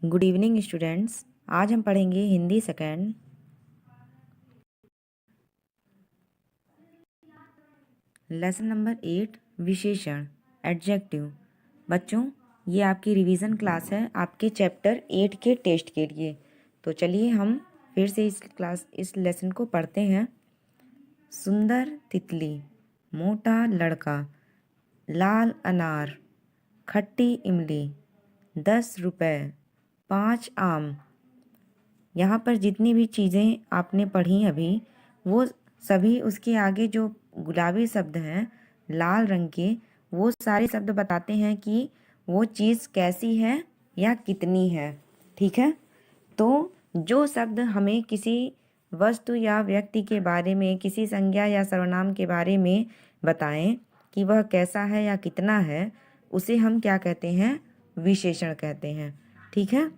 Good evening students. आज हम पढ़ेंगे हिंदी सेकेंड लेसन नंबर 8 विशेषण एडजेक्टिव। बच्चों, ये आपकी रिवीजन क्लास है आपके चैप्टर 8 के टेस्ट के लिए। तो चलिए हम फिर से इस लेसन को पढ़ते हैं। सुंदर तितली, मोटा लड़का, लाल अनार, खट्टी इमली, 10 रुपए, 5 आम। यहाँ पर जितनी भी चीज़ें आपने पढ़ी अभी, वो सभी उसके आगे जो गुलाबी शब्द हैं लाल रंग के, वो सारे शब्द बताते हैं कि वो चीज़ कैसी है या कितनी है। ठीक है, तो जो शब्द हमें किसी वस्तु या व्यक्ति के बारे में, किसी संज्ञा या सर्वनाम के बारे में बताएं कि वह कैसा है या कितना है, उसे हम क्या कहते हैं? विशेषण कहते हैं। ठीक है,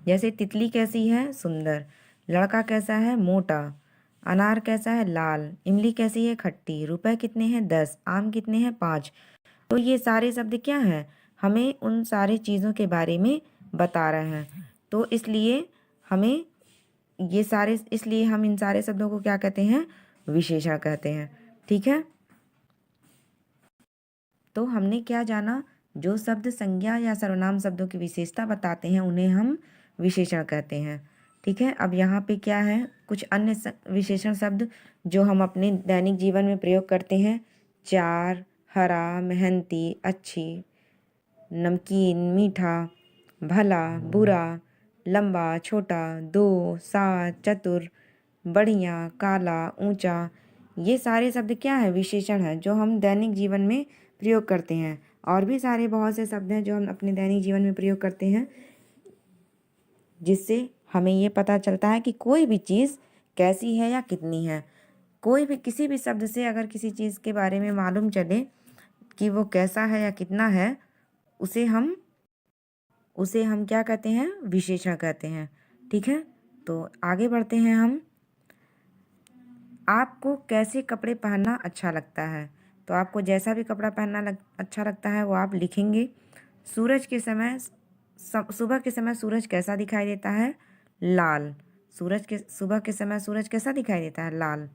जैसे तितली कैसी है? सुंदर। लड़का कैसा है? मोटा। अनार कैसा है? लाल। इमली कैसी है? खट्टी। रुपए कितने हैं? 10। आम कितने हैं? 5। तो ये सारे शब्द क्या हैं? हमें उन सारी चीज़ों के बारे में बता रहे हैं। तो इसलिए हम इन सारे शब्दों को क्या कहते हैं? विशेषण कहते हैं। ठीक है, तो हमने क्या जाना? जो शब्द संज्ञा या सर्वनाम शब्दों की विशेषता बताते हैं उन्हें हम विशेषण कहते हैं। ठीक है, अब यहाँ पे क्या है? कुछ अन्य विशेषण शब्द जो हम अपने दैनिक जीवन में प्रयोग करते हैं। चार, हरा, मेहनती, अच्छी, नमकीन, मीठा, भला, बुरा, लंबा, छोटा, दो, सात, चतुर, बढ़िया, काला, ऊंचा। ये सारे शब्द क्या है? विशेषण है जो हम दैनिक जीवन में प्रयोग करते हैं। और भी सारे बहुत से शब्द हैं जो हम अपने दैनिक जीवन में प्रयोग करते हैं, जिससे हमें ये पता चलता है कि कोई भी चीज़ कैसी है या कितनी है। कोई भी किसी भी शब्द से अगर किसी चीज़ के बारे में मालूम चले कि वो कैसा है या कितना है, उसे हम क्या कहते हैं? विशेषण कहते हैं। ठीक है, तो आगे बढ़ते हैं हम। आपको कैसे कपड़े पहनना अच्छा लगता है? तो आपको जैसा भी कपड़ा पहनना अच्छा लगता है वो आप लिखेंगे। सूरज के समय सुबह के समय सूरज कैसा दिखाई देता है? लाल। सुबह के समय सूरज कैसा दिखाई देता है? लाल।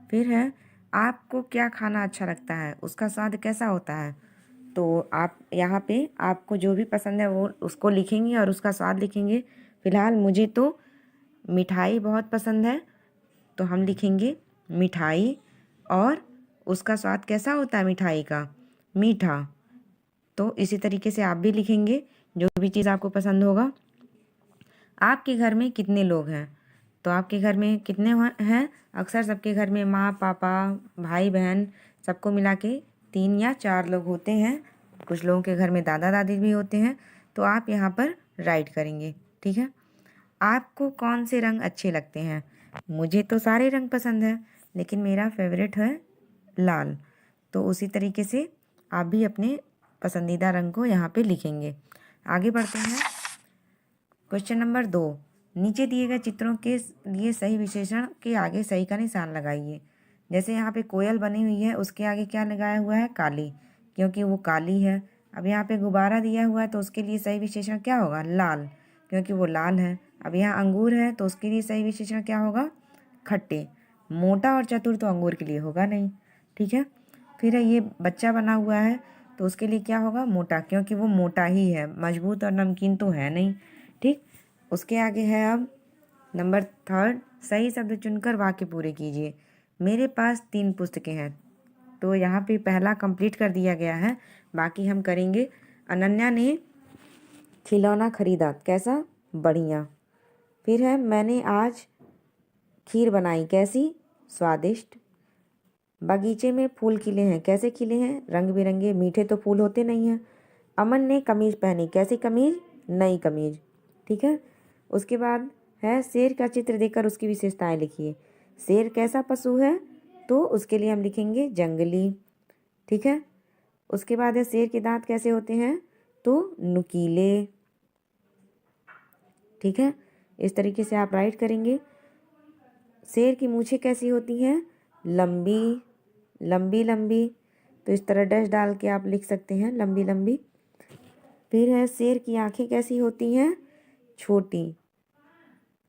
फिर है, आपको क्या खाना अच्छा लगता है? उसका स्वाद कैसा होता है? तो आप यहाँ पे आपको जो भी पसंद है वो उसको लिखेंगे और उसका स्वाद लिखेंगे। फिलहाल मुझे तो मिठाई बहुत पसंद है, तो हम लिखेंगे मिठाई। और उसका स्वाद कैसा होता है मिठाई का? मीठा। तो इसी तरीके से आप भी लिखेंगे जो भी चीज़ आपको पसंद होगा। आपके घर में कितने लोग हैं? तो आपके घर में कितने हैं? अक्सर सबके घर में माँ, पापा, भाई, बहन सबको मिला के 3 या 4 लोग होते हैं। कुछ लोगों के घर में दादा दादी भी होते हैं। तो आप यहाँ पर राइट करेंगे। ठीक है, आपको कौन से रंग अच्छे लगते हैं? मुझे तो सारे रंग पसंद हैं, लेकिन मेरा फेवरेट है लाल। तो उसी तरीके से आप भी अपने पसंदीदा रंग को यहाँ पे लिखेंगे। आगे बढ़ते हैं। क्वेश्चन नंबर 2, नीचे दिए गए चित्रों के लिए सही विशेषण के आगे सही का निशान लगाइए। जैसे यहाँ पे कोयल बनी हुई है, उसके आगे क्या लगाया हुआ है? काली, क्योंकि वो काली है। अब यहाँ पे गुब्बारा दिया हुआ है तो उसके लिए सही विशेषण क्या होगा? लाल, क्योंकि वो लाल है। अब यहाँ अंगूर है तो उसके लिए सही विशेषण क्या होगा? खट्टे। मोटा और चतुर तो अंगूर के लिए होगा नहीं। ठीक है, फिर है ये बच्चा बना हुआ है तो उसके लिए क्या होगा? मोटा, क्योंकि वो मोटा ही है, मजबूत और नमकीन तो है नहीं। ठीक, उसके आगे है अब नंबर 3, सही शब्द चुनकर वाक्य पूरे कीजिए। मेरे पास 3 पुस्तकें हैं। तो यहाँ पे पहला कंप्लीट कर दिया गया है, बाकी हम करेंगे। अनन्या ने खिलौना खरीदा, कैसा? बढ़िया। फिर है, मैंने आज खीर बनाई, कैसी? स्वादिष्ट। बगीचे में फूल खिले हैं, कैसे खिले हैं? रंग बिरंगे। मीठे तो फूल होते नहीं हैं। अमन ने कमीज पहनी, कैसी कमीज? नई कमीज। ठीक है, उसके बाद है शेर का चित्र देखकर उसकी विशेषताएं लिखिए। शेर कैसा पशु है? तो उसके लिए हम लिखेंगे जंगली। ठीक है, उसके बाद है शेर के दांत कैसे होते हैं? तो नुकीले। ठीक है, इस तरीके से आप राइट करेंगे। शेर की मूछें कैसी होती हैं? लंबी, लंबी लंबी। तो इस तरह डैश डाल के आप लिख सकते हैं लंबी लंबी। फिर है शेर की आंखें कैसी होती हैं? छोटी।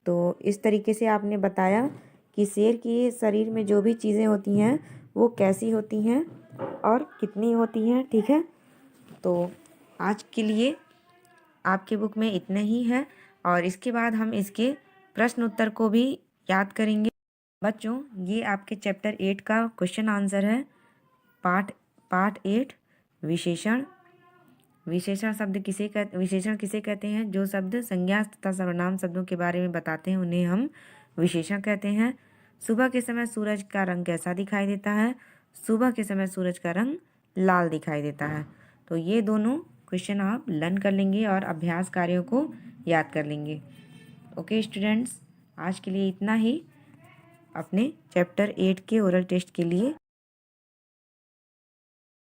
तो इस तरीके से आपने बताया कि शेर के शरीर में जो भी चीज़ें होती हैं वो कैसी होती हैं और कितनी होती हैं। ठीक है, तो आज के लिए आपके बुक में इतने ही है और इसके बाद हम इसके प्रश्न उत्तर को भी याद करेंगे। बच्चों, ये आपके चैप्टर 8 का क्वेश्चन आंसर है। पार्ट 8 विशेषण। विशेषण किसे कहते हैं? जो शब्द संज्ञा तथा सर्वनाम शब्दों के बारे में बताते हैं उन्हें हम विशेषण कहते हैं। सुबह के समय सूरज का रंग कैसा दिखाई देता है? सुबह के समय सूरज का रंग लाल दिखाई देता है। तो ये दोनों क्वेश्चन आप लर्न कर लेंगे और अभ्यास कार्यों को याद कर लेंगे। ओके स्टूडेंट्स, आज के लिए इतना ही। अपने चैप्टर 8 के ओरल टेस्ट के लिए